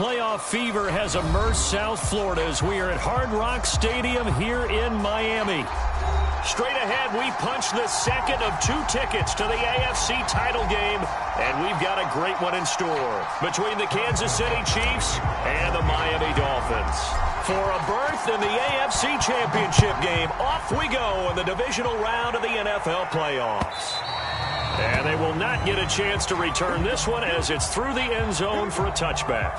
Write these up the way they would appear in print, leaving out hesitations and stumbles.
Playoff fever has immersed South Florida as we are at Hard Rock Stadium here in Miami. Straight ahead, we punch the second of 2 tickets to the AFC title game, and we've got a great one in store between the Kansas City Chiefs and the Miami Dolphins. For a berth in the AFC Championship game, off we go in the divisional round of the NFL playoffs. And they will not get a chance to return this one as it's through the end zone for a touchback.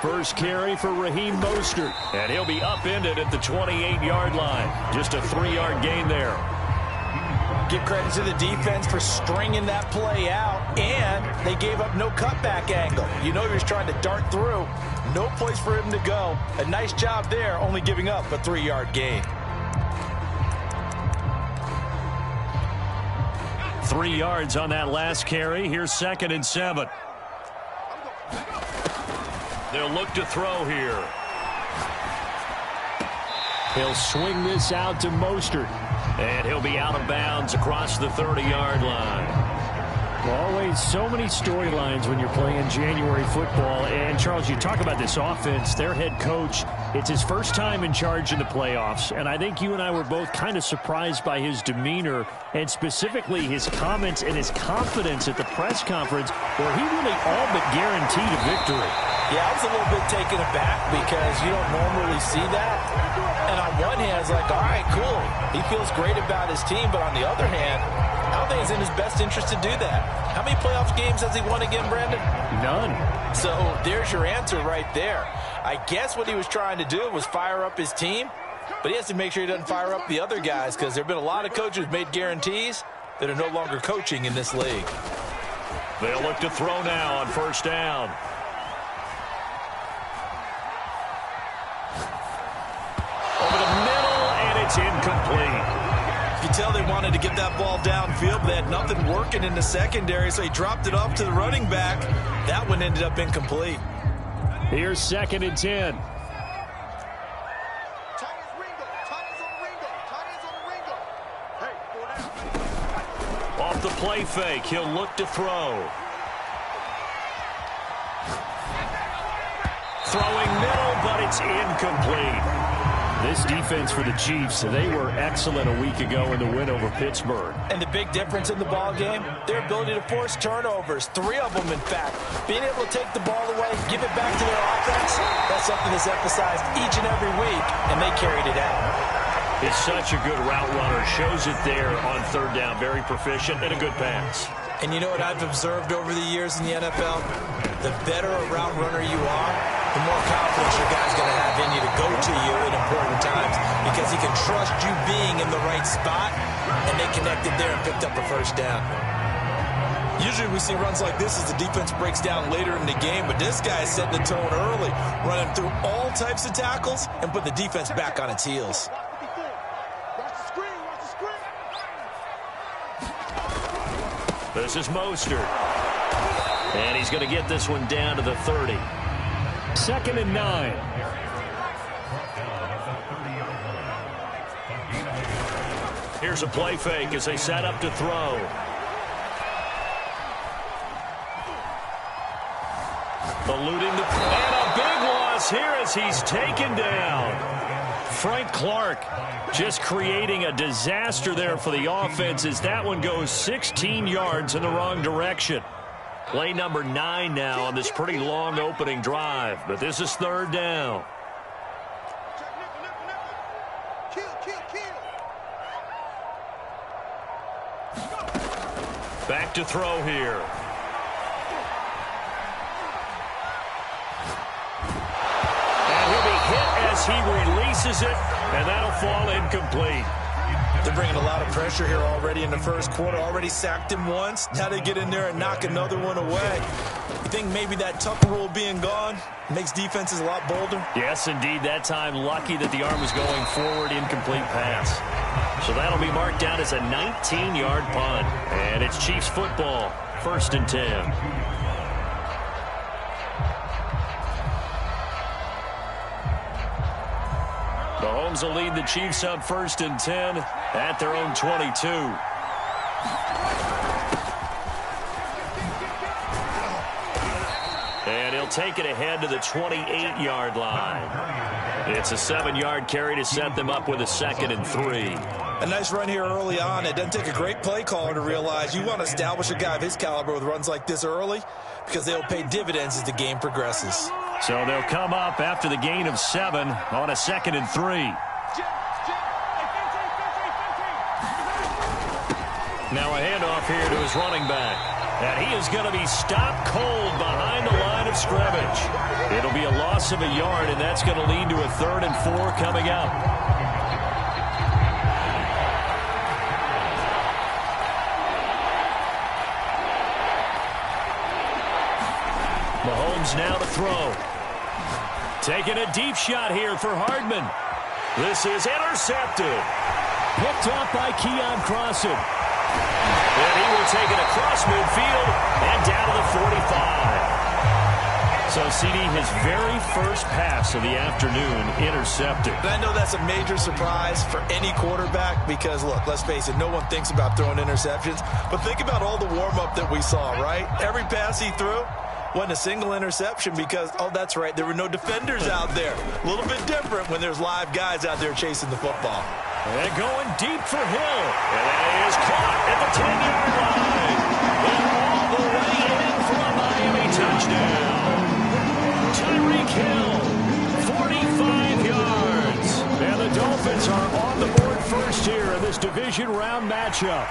First carry for Raheem Mostert, and he'll be upended at the 28-yard line. Just a 3-yard gain there. Give credit to the defense for stringing that play out, and they gave up no cutback angle. You know he was trying to dart through. No place for him to go. A nice job there, only giving up a 3-yard gain. 3 yards on that last carry. Here's 2nd and 7. They'll look to throw here. He'll swing this out to Mostert. And he'll be out of bounds across the 30-yard line. Always so many storylines when you're playing January football. And, Charles, you talk about this offense, their head coach, it's his first time in charge in the playoffs. And I think you and I were both kind of surprised by his demeanor and specifically his comments and his confidence at the press conference where he really all but guaranteed a victory. Yeah, I was a little bit taken aback because you don't normally see that. And on one hand, it's like, all right, cool. He feels great about his team. But on the other hand, I don't think it's in his best interest to do that. How many playoff games has he won again, Brandon? None. So there's your answer right there. I guess what he was trying to do was fire up his team. But he has to make sure he doesn't fire up the other guys because there have been a lot of coaches made guarantees that are no longer coaching in this league. They'll look to throw now on first down. Over the middle, and it's incomplete. You can tell they wanted to get that ball downfield, but they had nothing working in the secondary, so he dropped it off to the running back. That one ended up incomplete. Here's 2nd and 10. Off the play fake, he'll look to throw. Throwing middle, but it's incomplete. This defense for the Chiefs, they were excellent a week ago in the win over Pittsburgh. And the big difference in the ball game, their ability to force turnovers, 3 of them in fact. Being able to take the ball away, give it back to their offense, that's something that's emphasized each and every week, and they carried it out. He's such a good route runner, shows it there on 3rd down, very proficient and a good pass. And you know what I've observed over the years in the NFL? The better a route runner you are, the more confidence your guy's going to have in you to go to you in important times because he can trust you being in the right spot, and they connected there and picked up a first down. Usually we see runs like this as the defense breaks down later in the game, but this guy is setting the tone early, running through all types of tackles and put the defense back on its heels. This is Mostert. And he's going to get this one down to the 30. 2nd and 9. Here's a play fake as they set up to throw. Eluding the... And a big loss here as he's taken down. Frank Clark just creating a disaster there for the offense as that one goes 16 yards in the wrong direction. Play number 9 now on this pretty long opening drive, but this is 3rd down. Back to throw here. And he'll be hit as he releases it, and that'll fall incomplete. They're bringing a lot of pressure here already in the first quarter. Already sacked him once. Now they get in there and knock another one away. You think maybe that Tucker rule being gone makes defenses a lot bolder? Yes, indeed. That time, lucky that the arm was going forward, incomplete pass. So that'll be marked down as a 19-yard punt. And it's Chiefs football, 1st and 10. Mahomes will lead the Chiefs up 1st and 10 at their own 22. And he'll take it ahead to the 28-yard line. It's a 7-yard carry to set them up with a 2nd and 3. A nice run here early on. It doesn't take a great play caller to realize you want to establish a guy of his caliber with runs like this early because they'll pay dividends as the game progresses. So they'll come up after the gain of 7 on a 2nd and 3. Now a handoff here to his running back. And he is going to be stopped cold behind the line of scrimmage. It'll be a loss of a yard, and that's going to lead to a 3rd and 4 coming up. Mahomes now to throw. Taking a deep shot here for Hardman. This is intercepted. Picked off by Keon Crossan. And he will take it across midfield and down to the 45. So, CD, his very first pass of the afternoon intercepted. And I know that's a major surprise for any quarterback because, look, let's face it, no one thinks about throwing interceptions. But think about all the warm-up that we saw, right? Every pass he threw wasn't a single interception because, oh, that's right, there were no defenders out there. A little bit different when there's live guys out there chasing the football. And going deep for Hill. And that is caught at the 10-yard line. And all the way in for a Miami touchdown. Tyreek Hill, 45 yards. And the Dolphins are on the board first here in this division round matchup.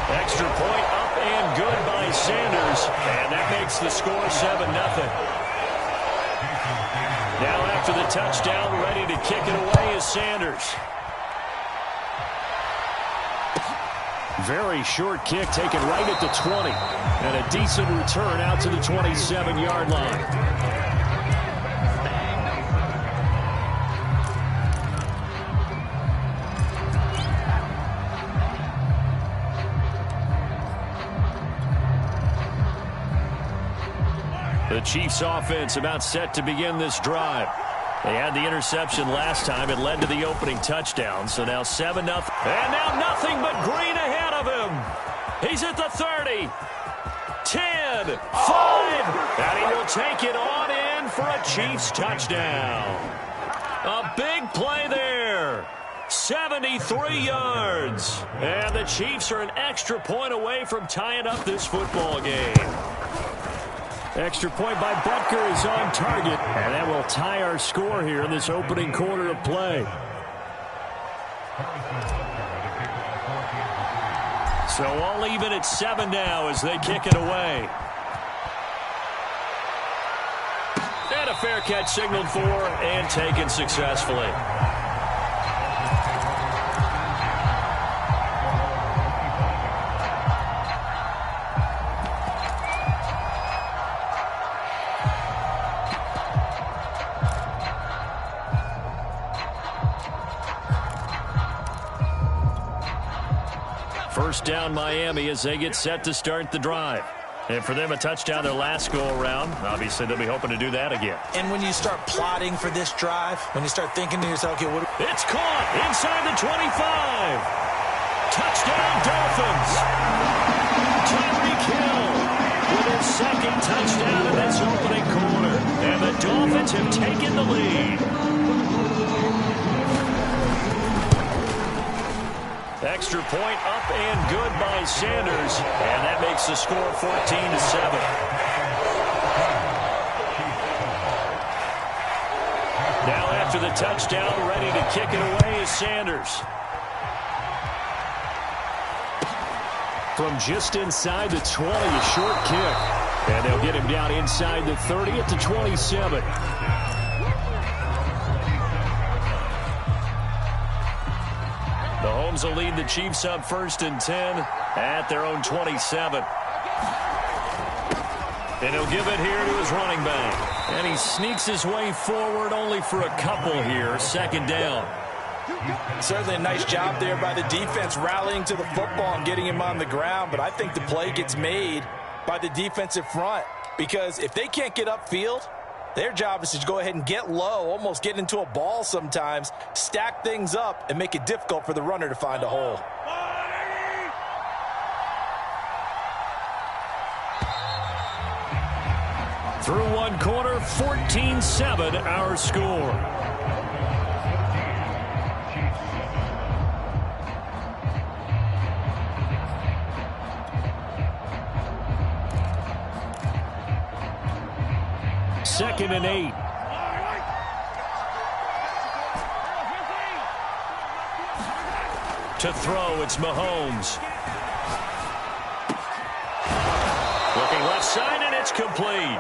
Extra point up and good by Sanders. And that makes the score 7-0. Now after the touchdown, ready to kick it away is Sanders. Very short kick taken right at the 20. And a decent return out to the 27-yard line. The Chiefs offense about set to begin this drive. They had the interception last time. It led to the opening touchdown. So now 7-0. And now nothing but green ahead of him. He's at the 30. 10, 5. And he will take it on in for a Chiefs touchdown. A big play there. 73 yards. And the Chiefs are an extra point away from tying up this football game. Extra point by Butker is on target, and that will tie our score here in this opening quarter of play. So all even at 7 now as they kick it away. And a fair catch signaled for and taken successfully. First down Miami as they get set to start the drive. And for them, a touchdown their last go-around. Obviously, they'll be hoping to do that again. And when you start plotting for this drive, when you start thinking to yourself, okay, what? It's caught inside the 25. Touchdown, Dolphins. Tyreek Hill with his second touchdown in this opening quarter. And the Dolphins have taken the lead. Extra point up and good by Sanders. And that makes the score 14-7. Now after the touchdown, ready to kick it away is Sanders. From just inside the 20, a short kick. And they'll get him down inside the 30 at the 27. Mahomes will lead the Chiefs up 1st and 10 at their own 27. And he'll give it here to his running back. And he sneaks his way forward only for a couple here. 2nd down. Certainly a nice job there by the defense rallying to the football and getting him on the ground. But I think the play gets made by the defensive front. Because if they can't get upfield, their job is to go ahead and get low, almost get into a ball sometimes, stack things up, and make it difficult for the runner to find a hole. Through one quarter, 14-7 our score. Second and 8. To throw, it's Mahomes. Looking left side, and it's complete.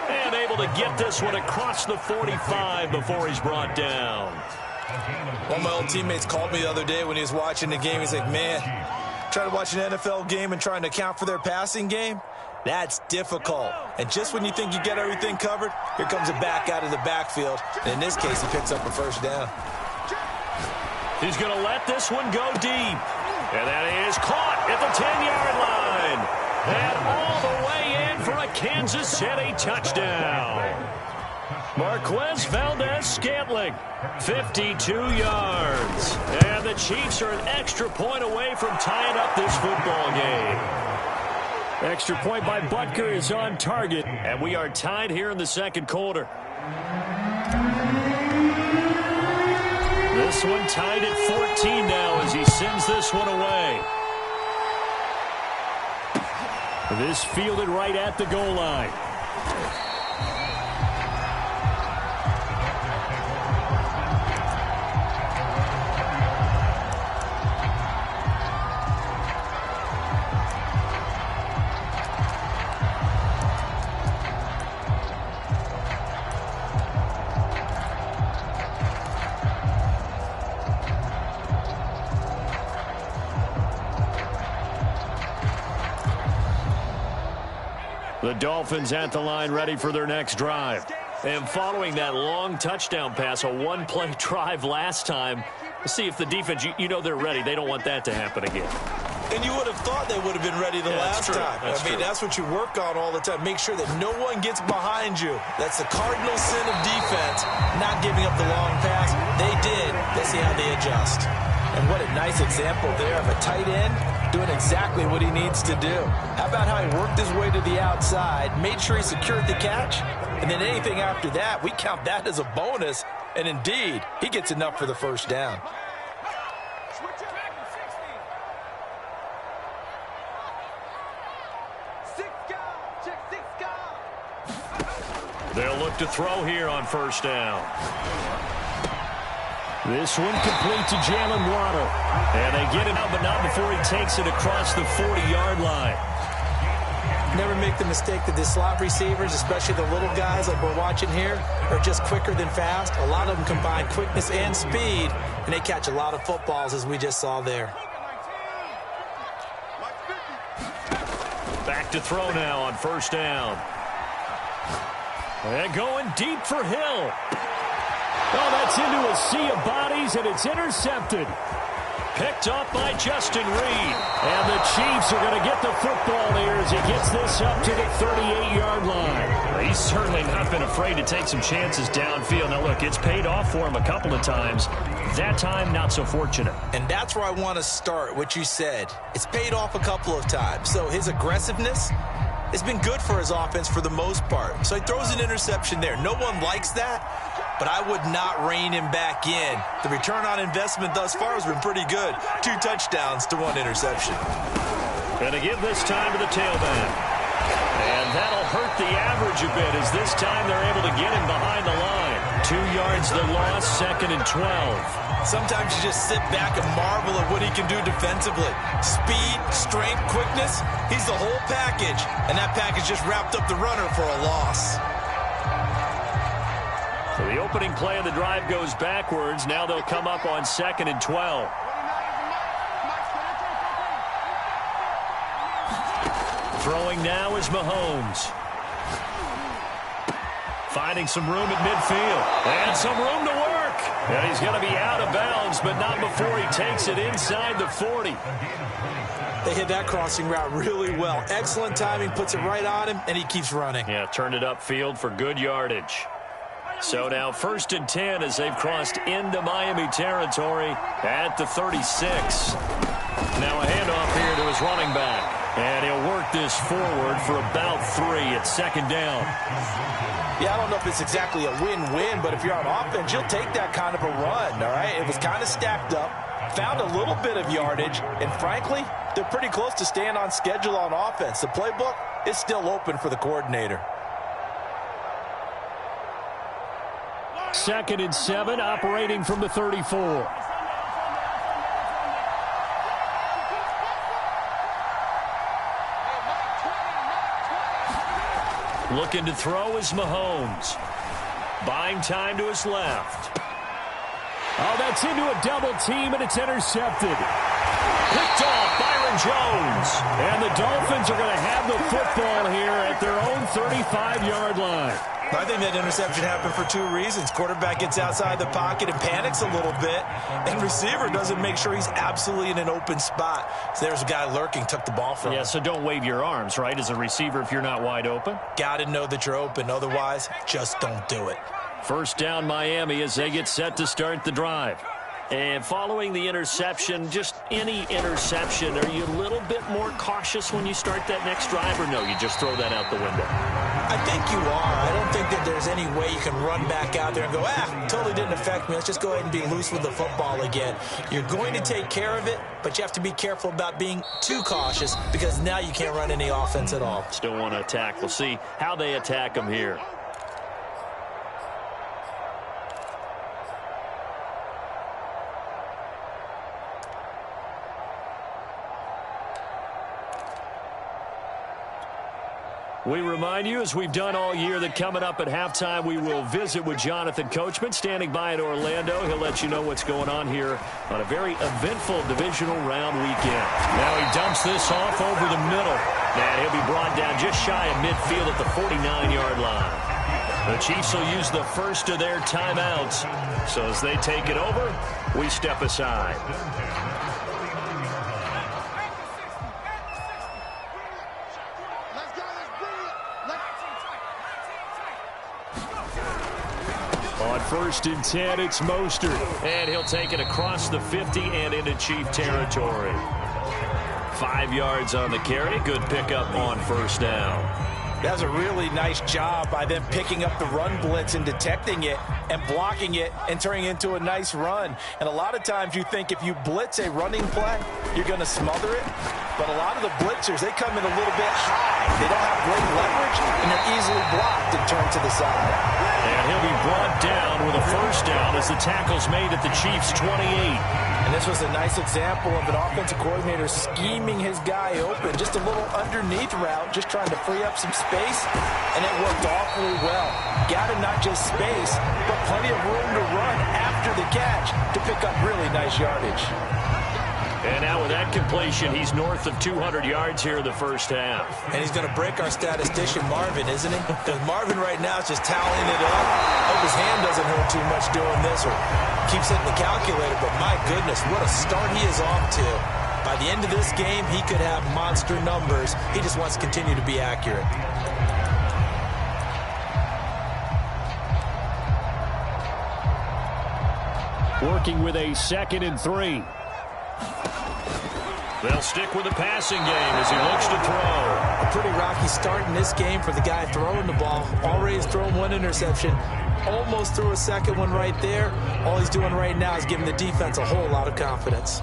And able to get this one across the 45 before he's brought down. One of my old teammates called me the other day when he was watching the game. He's like, man, trying to watch an NFL game and trying to account for their passing game? That's difficult. And just when you think you get everything covered, here comes a back out of the backfield. And in this case, he picks up a 1st down. He's going to let this one go deep. And that is caught at the 10-yard line. And all the way in for a Kansas City touchdown. Marquez Valdez-Scantling, 52 yards. And the Chiefs are an extra point away from tying up this football game. Extra point by Butker is on target, and we are tied here in the 2nd quarter. This one tied at 14 now as he sends this one away. This fielded right at the goal line. The Dolphins at the line ready for their next drive. And following that long touchdown pass, a one-play drive last time, let's see if the defense, you know they're ready. They don't want that to happen again. And you would have thought they would have been ready the last time. That's what you work on all the time. Make sure that no one gets behind you. That's the cardinal sin of defense, not giving up the long pass. They did. Let's see how they adjust. And what a nice example there of a tight end doing exactly what he needs to do. How about how he worked his way to the outside, made sure he secured the catch, and then anything after that, we count that as a bonus. And indeed, he gets enough for the 1st down. They'll look to throw here on 1st down. This one complete to Jalen Waddle. And they get it out, but not before he takes it across the 40-yard line. Never make the mistake that the slot receivers, especially the little guys like we're watching here, are just quicker than fast. A lot of them combine quickness and speed, and they catch a lot of footballs, as we just saw there. Back to throw now on 1st down. And going deep for Hill. Oh, that's into a sea of bodies, and it's intercepted. Picked up by Justin Reed. And the Chiefs are going to get the football there as he gets this up to the 38-yard line. He's certainly not been afraid to take some chances downfield. Now, look, it's paid off for him a couple of times. That time, not so fortunate. And that's where I want to start, what you said. It's paid off a couple of times. So his aggressiveness has been good for his offense for the most part. So he throws an interception there. No one likes that, but I would not rein him back in. The return on investment thus far has been pretty good. 2 touchdowns to 1 interception. Going to give this time to the tailback. And that'll hurt the average a bit as this time they're able to get him behind the line. 2 yards the loss, 2nd and 12. Sometimes you just sit back and marvel at what he can do defensively. Speed, strength, quickness, he's the whole package. And that package just wrapped up the runner for a loss. So the opening play of the drive goes backwards. Now they'll come up on 2nd and 12. Throwing now is Mahomes. Finding some room at midfield. And some room to work. And he's going to be out of bounds, but not before he takes it inside the 40. They hit that crossing route really well. Excellent timing, puts it right on him, and he keeps running. Yeah, turned it upfield for good yardage. So now 1st and 10 as they've crossed into Miami territory at the 36. Now a handoff here to his running back. And he'll work this forward for about 3 at 2nd down. Yeah, I don't know if it's exactly a win-win, but if you're on offense, you'll take that kind of a run, all right? It was kind of stacked up, found a little bit of yardage, and frankly, they're pretty close to staying on schedule on offense. The playbook is still open for the coordinator. 2nd and 7, operating from the 34. Looking to throw is Mahomes. Buying time to his left. Oh, that's into a double team, and it's intercepted. Picked off Byron Jones. And the Dolphins are going to have the football here at their own 35-yard line. I think that interception happened for 2 reasons. Quarterback gets outside the pocket and panics a little bit, and receiver doesn't make sure he's absolutely in an open spot. So there's a guy lurking, took the ball from him. Yeah, so don't wave your arms, right, as a receiver if you're not wide open? Got to know that you're open. Otherwise, just don't do it. 1st down Miami as they get set to start the drive. And following the interception, just any interception, are you a little bit more cautious when you start that next drive, or no, you just throw that out the window? I think you are. I don't think that there's any way you can run back out there and go, totally didn't affect me. Let's just go ahead and be loose with the football again. You're going to take care of it, but you have to be careful about being too cautious because now you can't run any offense at all. Still want to attack. We'll see how they attack them here. We remind you, as we've done all year, that coming up at halftime, we will visit with Jonathan Coachman, standing by in Orlando. He'll let you know what's going on here on a very eventful divisional round weekend. Now he dumps this off over the middle, and he'll be brought down just shy of midfield at the 49-yard line. The Chiefs will use the first of their timeouts. So as they take it over, we step aside. On 1st and 10, it's Mostert. And he'll take it across the 50 and into Chief territory. 5 yards on the carry. Good pickup on 1st down. That was a really nice job by them picking up the run blitz and detecting it and blocking it and turning it into a nice run. And a lot of times you think if you blitz a running play, you're going to smother it. But a lot of the blitzers, they come in a little bit high. They don't have great leverage, and they're easily blocked and turned to the side. And he'll be brought down with a 1st down as the tackle's made at the Chiefs' 28. And this was a nice example of an offensive coordinator scheming his guy open. Just a little underneath route, just trying to free up some space, and it worked awfully well. Got him not just space, but plenty of room to run after the catch to pick up really nice yardage. And now with that completion, he's north of 200 yards here in the 1st half. And he's going to break our statistician, Marvin, isn't he? Because Marvin right now is just tallying it up. Hope his hand doesn't hurt too much doing this or keeps hitting the calculator. But my goodness, what a start he is off to. By the end of this game, he could have monster numbers. He just wants to continue to be accurate. Working with a 2nd and 3. They'll stick with the passing game as he looks to throw. A pretty rocky start in this game for the guy throwing the ball. Already has thrown 1 interception. Almost threw a 2nd one right there. All he's doing right now is giving the defense a whole lot of confidence.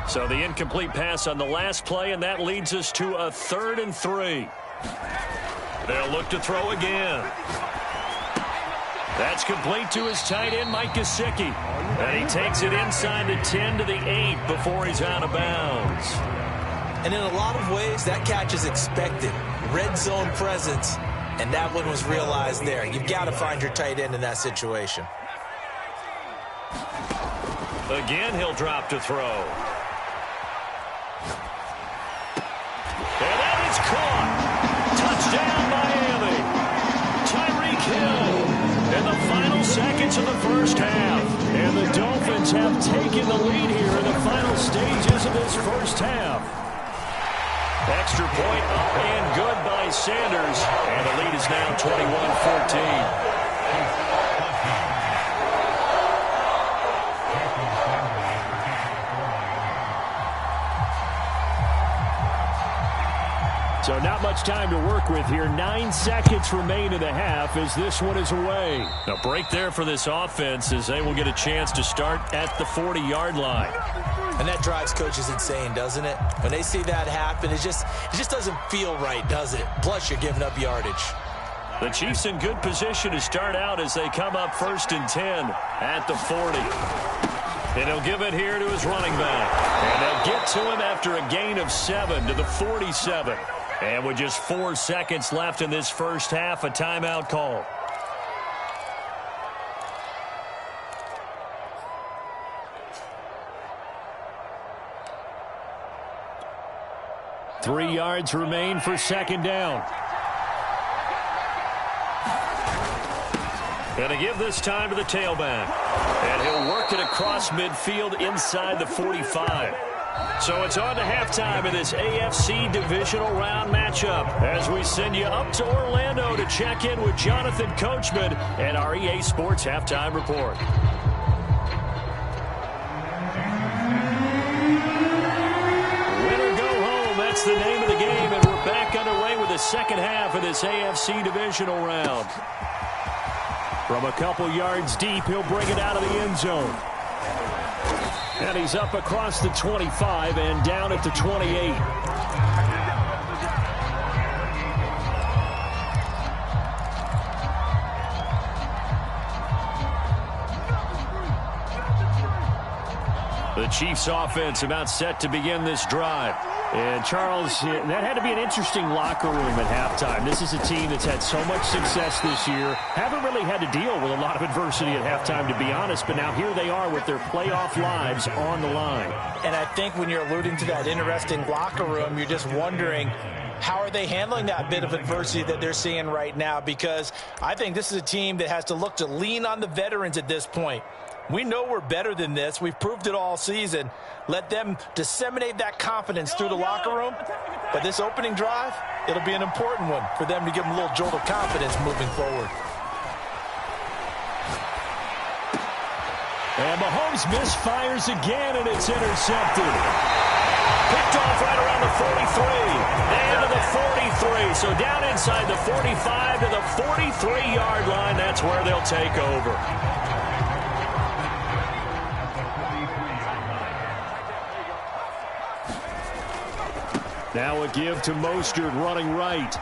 So the incomplete pass on the last play, and that leads us to a 3rd and 3. They'll look to throw again. That's complete to his tight end, Mike Gesicki. And he takes it inside the 10 to the 8 before he's out of bounds. And in a lot of ways, that catch is expected. Red zone presence, and that one was realized there. You've got to find your tight end in that situation. Again, he'll drop to throw. And that is caught. Touchdown, Miami. Tyreek Hill in the final seconds of the first half. And the Dolphins have taken the lead here in the final stages of this first half. Extra point up and good by Sanders. And the lead is now 21-14. So not much time to work with here. 9 seconds remain in the half as this one is away. A break there for this offense as they will get a chance to start at the 40-yard line. And that drives coaches insane, doesn't it? When they see that happen, it just doesn't feel right, does it? Plus, you're giving up yardage. The Chiefs in good position to start out as they come up 1st and 10 at the 40. And he'll give it here to his running back. And they'll get to him after a gain of 7 to the 47. And with just 4 seconds left in this first half, a timeout call. Three yards remain for second down. And to give this time to the tailback. And he'll work it across midfield inside the 45. So it's on to halftime in this AFC divisional round matchup as we send you up to Orlando to check in with Jonathan Coachman and our EA Sports Halftime Report. Win or go home, that's the name of the game, and we're back underway with the second half of this AFC divisional round. From a couple yards deep, he'll bring it out of the end zone. And he's up across the 25 and down at the 28. The Chiefs offense about set to begin this drive. And Charles, that had to be an interesting locker room at halftime. This is a team that's had so much success this year. Haven't really had to deal with a lot of adversity at halftime, to be honest. But now here they are with their playoff lives on the line. And I think when you're alluding to that interesting locker room, you're just wondering, how are they handling that bit of adversity that they're seeing right now? Because I think this is a team that has to look to lean on the veterans at this point. We know we're better than this. We've proved it all season. Let them disseminate that confidence through the locker room. But this opening drive, it'll be an important one for them to give them a little jolt of confidence moving forward. And Mahomes misfires again, and it's intercepted. Picked off right around the 43. And to the 43. So down inside the 45 to the 43-yard line. That's where they'll take over. Now a give to Mostert running right.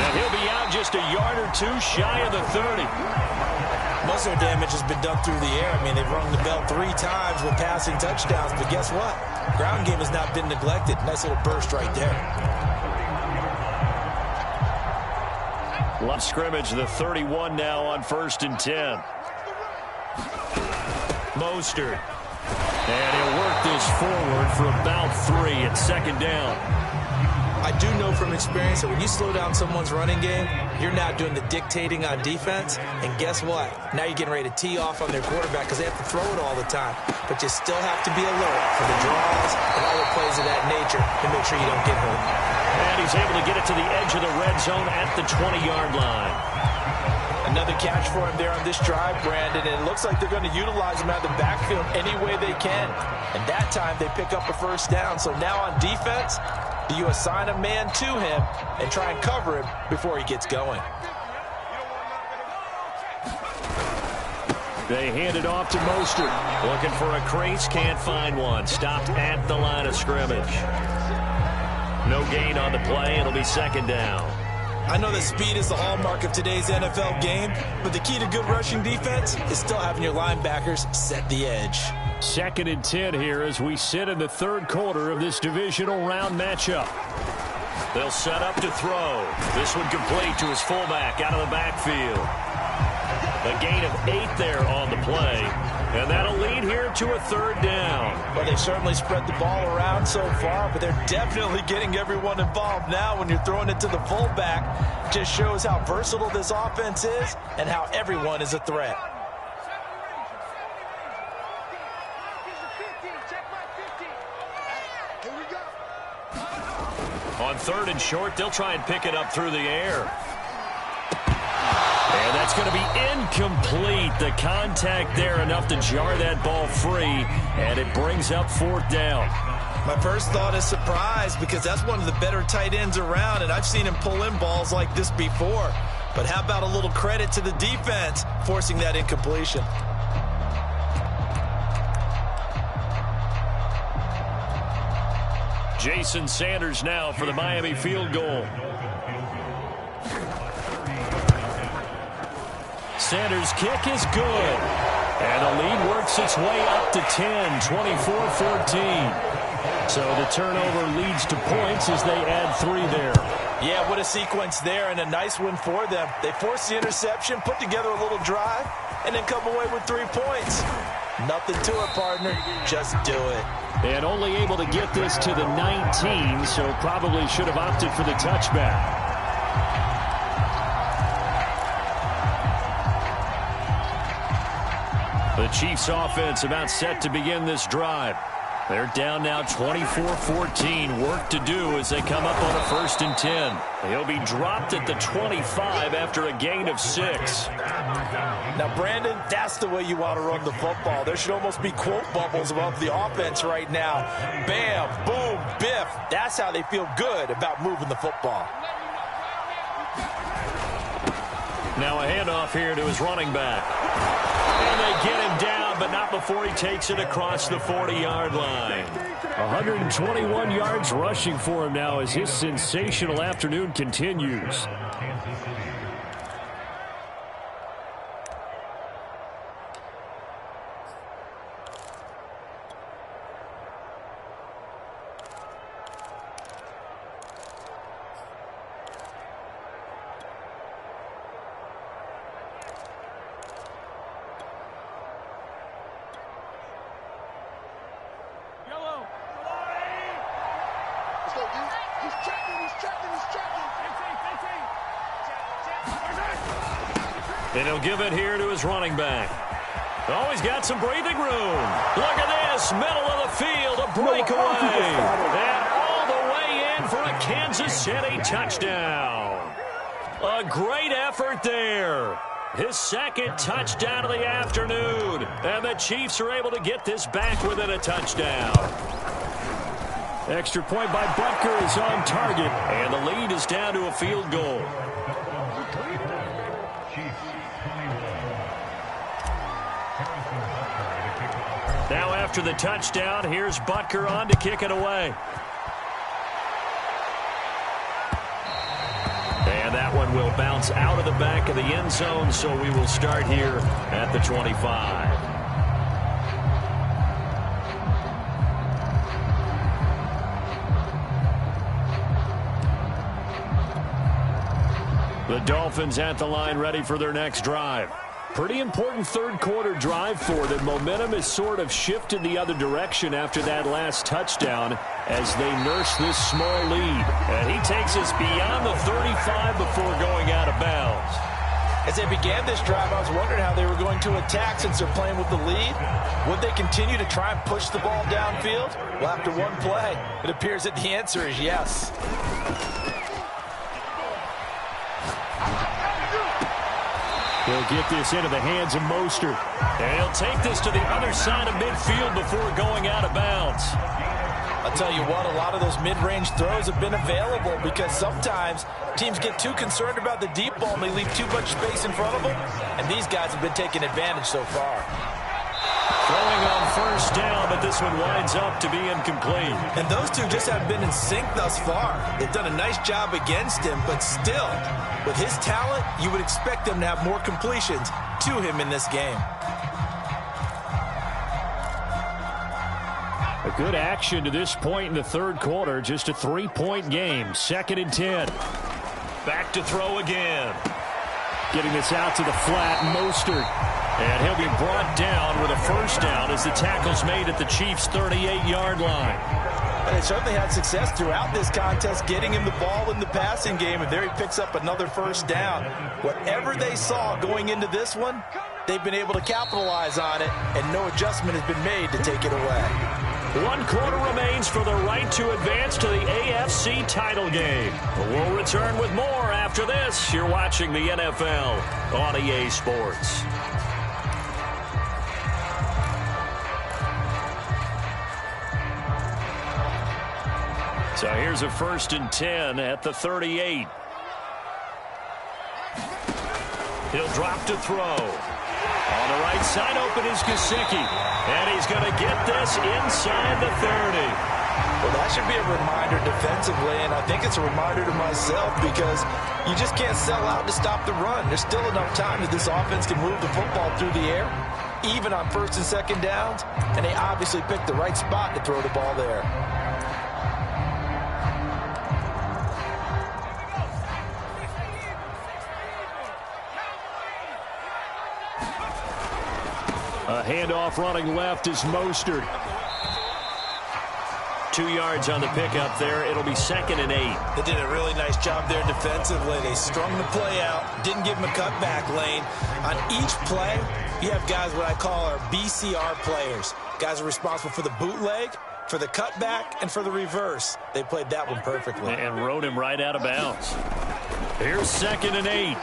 And he'll be out just a yard or two shy of the 30. Most of their damage has been done through the air. I mean, they've rung the bell 3 times with passing touchdowns, but guess what? Ground game has not been neglected. Nice little burst right there. Left scrimmage, the 31 now on 1st and 10. Mostert. And he'll work this forward for about 3 at second down. I do know from experience that when you slow down someone's running game, you're not doing the dictating on defense. And guess what? Now you're getting ready to tee off on their quarterback because they have to throw it all the time. But you still have to be alert for the draws and other plays of that nature to make sure you don't get hurt. And he's able to get it to the edge of the red zone at the 20-yard line. Another catch for him there on this drive, Brandon, and it looks like they're going to utilize him out of the backfield any way they can. And that time they pick up a first down. So now on defense, do you assign a man to him and try and cover him before he gets going? They hand it off to Mostert. Looking for a crease, can't find one. Stopped at the line of scrimmage. No gain on the play. It'll be second down. I know that speed is the hallmark of today's NFL game, but the key to good rushing defense is still having your linebackers set the edge. 2nd and 10 here as we sit in the 3rd quarter of this divisional round matchup. They'll set up to throw. This one complete to his fullback out of the backfield. A gain of 8 there on the play, and that'll lead here to a 3rd down. Well, they certainly spread the ball around so far, but they're definitely getting everyone involved now when you're throwing it to the fullback. It just shows how versatile this offense is and how everyone is a threat. On 3rd and short, they'll try and pick it up through the air. And that's going to be incomplete. The contact there enough to jar that ball free, and it brings up 4th down. My first thought is surprise because that's one of the better tight ends around, and I've seen him pull in balls like this before. But how about a little credit to the defense forcing that incompletion? Jason Sanders now for the Miami field goal. Sanders' kick is good. And the lead works its way up to 10, 24-14. So the turnover leads to points as they add 3 there. Yeah, what a sequence there, and a nice win for them. They forced the interception, put together a little drive, and then come away with 3 points. Nothing to it, partner. Just do it. And only able to get this to the 19, so probably should have opted for the touchback. The Chiefs offense about set to begin this drive. They're down now 24-14. Work to do as they come up on a 1st and 10. He'll be dropped at the 25 after a gain of 6. Now, Brandon, that's the way you want to run the football. There should almost be quote bubbles above the offense right now. Bam, boom, biff. That's how they feel good about moving the football. Now a handoff here to his running back. And they get him down, but not before he takes it across the 40-yard line. 121 yards rushing for him now as his sensational afternoon continues. And he'll give it here to his running back. Oh, he's got some breathing room. Look at this, middle of the field, a breakaway. And all the way in for a Kansas City touchdown. A great effort there. His 2nd touchdown of the afternoon. And the Chiefs are able to get this back within a touchdown. Extra point by Butker is on target. And the lead is down to a field goal. Now after the touchdown, here's Butker on to kick it away. And that one will bounce out of the back of the end zone, so we will start here at the 25. The Dolphins at the line ready for their next drive. Pretty important 3rd quarter drive for them. Momentum has sort of shifted the other direction after that last touchdown as they nurse this small lead. And he takes us beyond the 35 before going out of bounds. As they began this drive, I was wondering how they were going to attack since they're playing with the lead. Would they continue to try and push the ball downfield? Well, after one play, it appears that the answer is yes. He'll get this into the hands of Mostert. And he'll take this to the other side of midfield before going out of bounds. I'll tell you what, a lot of those mid-range throws have been available because sometimes teams get too concerned about the deep ball and they leave too much space in front of them. And these guys have been taking advantage so far. Throwing on first down, but this one winds up to be incomplete. And those two just haven't been in sync thus far. They've done a nice job against him, but still, with his talent, you would expect them to have more completions to him in this game. A good action to this point in the third quarter. Just a 3-point game. 2nd and 10. Back to throw again. Getting this out to the flat, Mostert. And he'll be brought down with a first down as the tackle's made at the Chiefs' 38-yard line. And they certainly had success throughout this contest getting him the ball in the passing game, and there he picks up another first down. Whatever they saw going into this one, they've been able to capitalize on it, and no adjustment has been made to take it away. 1 quarter remains for the right to advance to the AFC title game. We'll return with more after this. You're watching the NFL on EA Sports. So here's a 1st and 10 at the 38. He'll drop to throw. On the right side, open is Gesicki. And he's going to get this inside the 30. Well, that should be a reminder defensively, and I think it's a reminder to myself because you just can't sell out to stop the run. There's still enough time that this offense can move the football through the air, even on 1st and 2nd downs, and they obviously picked the right spot to throw the ball there. A handoff running left is Mostert. 2 yards on the pickup there. It'll be 2nd and 8. They did a really nice job there defensively. They strung the play out, didn't give him a cutback lane. On each play, you have guys what I call our BCR players. Guys are responsible for the bootleg, for the cutback, and for the reverse. They played that one perfectly. And rode him right out of bounds. Here's 2nd and 8.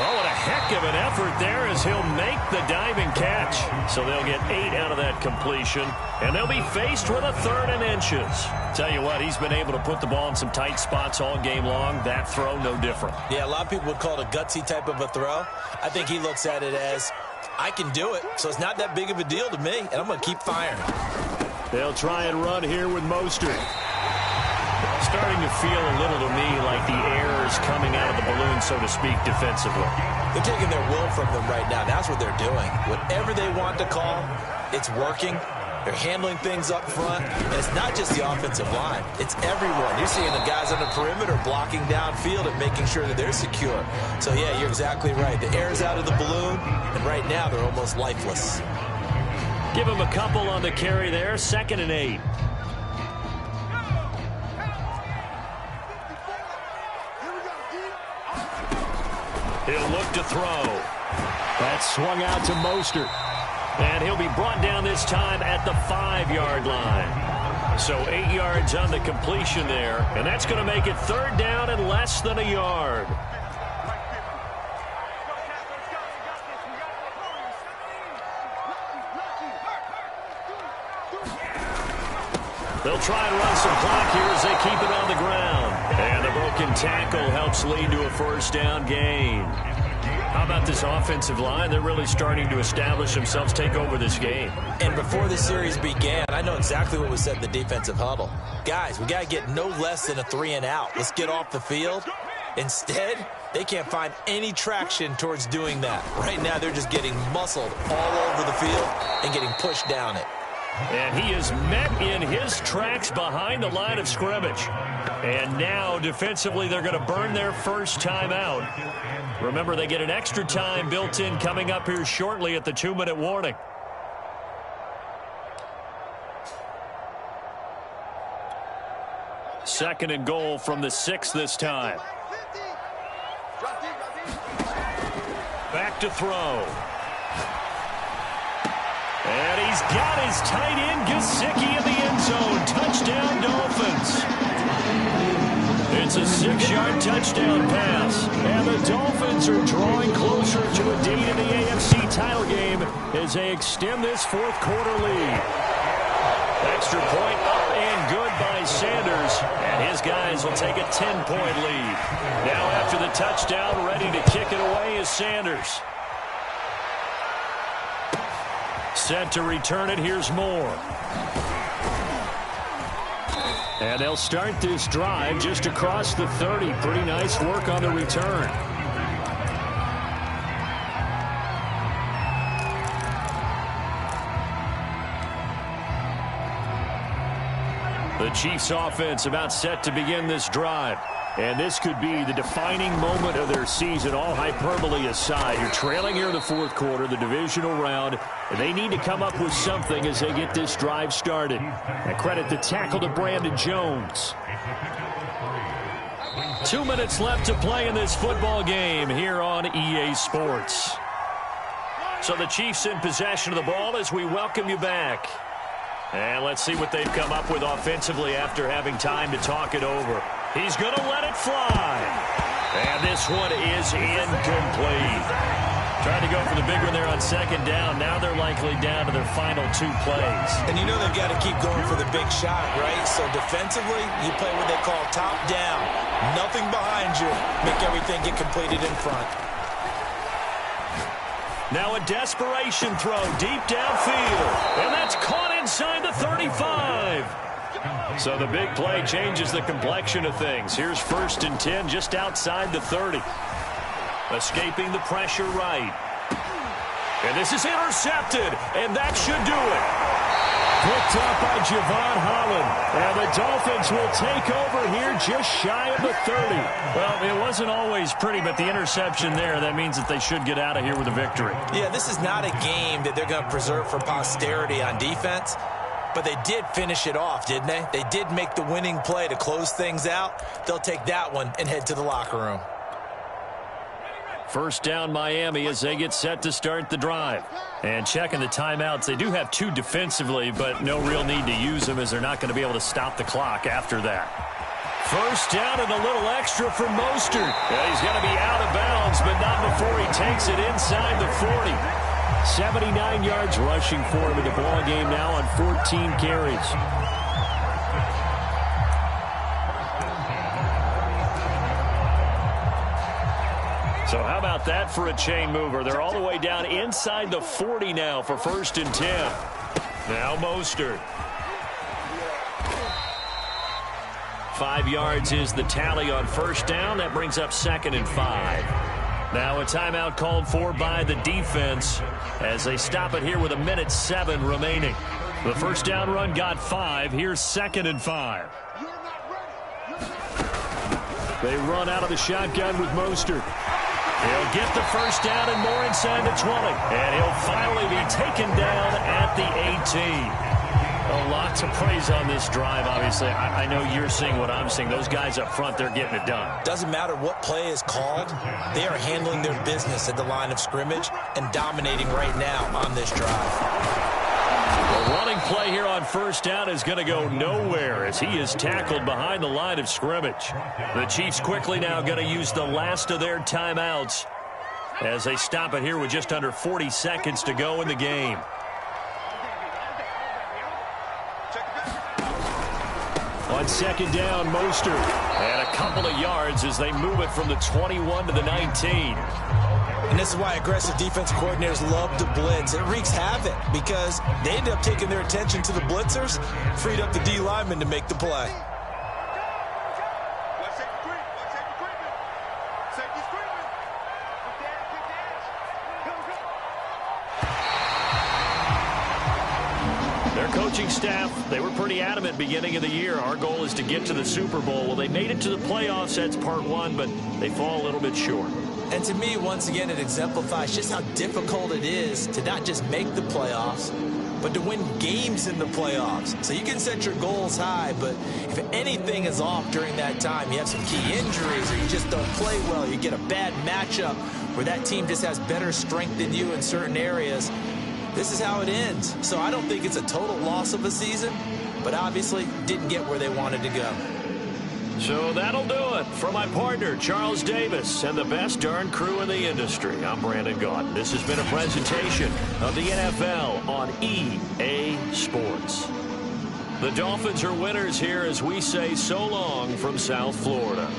Oh, what a heck of an effort there as he'll make the diving catch. So they'll get 8 out of that completion, and they'll be faced with a 3rd and inches. Tell you what, he's been able to put the ball in some tight spots all game long. That throw, no different. Yeah, a lot of people would call it a gutsy type of a throw. I think he looks at it as, I can do it, so it's not that big of a deal to me, and I'm going to keep firing. They'll try and run here with Mostert. Starting to feel a little to me like the air is coming out of the balloon, so to speak, defensively. They're taking their will from them right now. That's what they're doing. Whatever they want to call, it's working. They're handling things up front. And it's not just the offensive line. It's everyone. You're seeing the guys on the perimeter blocking downfield and making sure that they're secure. So, yeah, you're exactly right. The air's out of the balloon, and right now they're almost lifeless. Give them a couple on the carry there. 2nd and 8. He'll look to throw. That's swung out to Mostert. And he'll be brought down this time at the 5-yard line. So 8 yards on the completion there. And that's going to make it 3rd down and less than a yard. They'll try and run some clock here as they keep it on the ground. And a broken tackle helps lead to a 1st down gain. How about this offensive line? They're really starting to establish themselves, take over this game. And before the series began, I know exactly what was said in the defensive huddle. Guys, we got to get no less than a 3 and out. Let's get off the field. Instead, they can't find any traction towards doing that. Right now, they're just getting muscled all over the field and getting pushed down it. And he is met in his tracks behind the line of scrimmage. And now, defensively, they're going to burn their first time out. Remember, they get an extra time built in coming up here shortly at the 2-minute warning. Second and goal from the 6 this time. Back to throw. And he's got his tight end, Gesicki, in the end zone. Touchdown, Dolphins. It's a 6-yard touchdown pass. And the Dolphins are drawing closer to a date in the AFC title game as they extend this 4th quarter lead. Extra point up and good by Sanders. And his guys will take a 10-point lead. Now after the touchdown, ready to kick it away is Sanders. Set to return it. Here's Moore. And they'll start this drive just across the 30. Pretty nice work on the return. The Chiefs offense about set to begin this drive. And this could be the defining moment of their season, all hyperbole aside. You're trailing here in the fourth quarter, the divisional round, and they need to come up with something as they get this drive started. I credit the tackle to Brandon Jones. 2 minutes left to play in this football game here on EA Sports. So the Chiefs in possession of the ball as we welcome you back. And let's see what they've come up with offensively after having time to talk it over. He's going to let it fly. And this one is incomplete. Trying to go for the big one there on second down. Now they're likely down to their final 2 plays. And you know they've got to keep going for the big shot, right? So defensively, you play what they call top down. Nothing behind you. Make everything get completed in front. Now a desperation throw deep downfield. And that's caught inside the 35. So the big play changes the complexion of things. Here's 1st and 10 just outside the 30. Escaping the pressure right. And this is intercepted. And that should do it. Picked up by Javon Holland. And the Dolphins will take over here just shy of the 30. Well, it wasn't always pretty, but the interception there, that means that they should get out of here with a victory. Yeah, this is not a game that they're going to preserve for posterity on defense. But they did finish it off, didn't they? They did make the winning play to close things out. They'll take that one and head to the locker room. First down Miami as they get set to start the drive. And checking the timeouts, they do have 2 defensively, but no real need to use them as they're not going to be able to stop the clock after that. First down and a little extra for Mostert. Yeah, he's going to be out of bounds, but not before he takes it inside the 40. 79 yards rushing for him in the ball game now on 14 carries. So how about that for a chain mover? They're all the way down inside the 40 now for 1st and 10. Now Mostert. 5 yards is the tally on first down. That brings up 2nd and 5. Now a timeout called for by the defense as they stop it here with 1:07 remaining. The first down run got 5. Here's 2nd and 5. They run out of the shotgun with Mostert. He'll get the first down and more inside the 20. And he'll finally be taken down at the 18. A lot to praise on this drive, obviously. I know you're seeing what I'm seeing. Those guys up front, they're getting it done. Doesn't matter what play is called. They are handling their business at the line of scrimmage and dominating right now on this drive. The running play here on first down is going to go nowhere as he is tackled behind the line of scrimmage. The Chiefs quickly now going to use the last of their timeouts as they stop it here with just under 40 seconds to go in the game. On second down, Mostert. And a couple of yards as they move it from the 21 to the 19. And this is why aggressive defense coordinators love to blitz. It wreaks havoc because they end up taking their attention to the blitzers, freed up the D lineman to make the play. Their coaching staff, they were pretty adamant beginning of the year. Our goal is to get to the Super Bowl. Well, they made it to the playoffs. That's part 1, but they fall a little bit short. And to me, once again, it exemplifies just how difficult it is to not just make the playoffs, but to win games in the playoffs. So you can set your goals high, but if anything is off during that time, you have some key injuries or you just don't play well, you get a bad matchup where that team just has better strength than you in certain areas, this is how it ends. So I don't think it's a total loss of a season, but obviously didn't get where they wanted to go. So that'll do it. For my partner, Charles Davis, and the best darn crew in the industry, I'm Brandon Gaudin. This has been a presentation of the NFL on EA Sports. The Dolphins are winners here as we say so long from South Florida.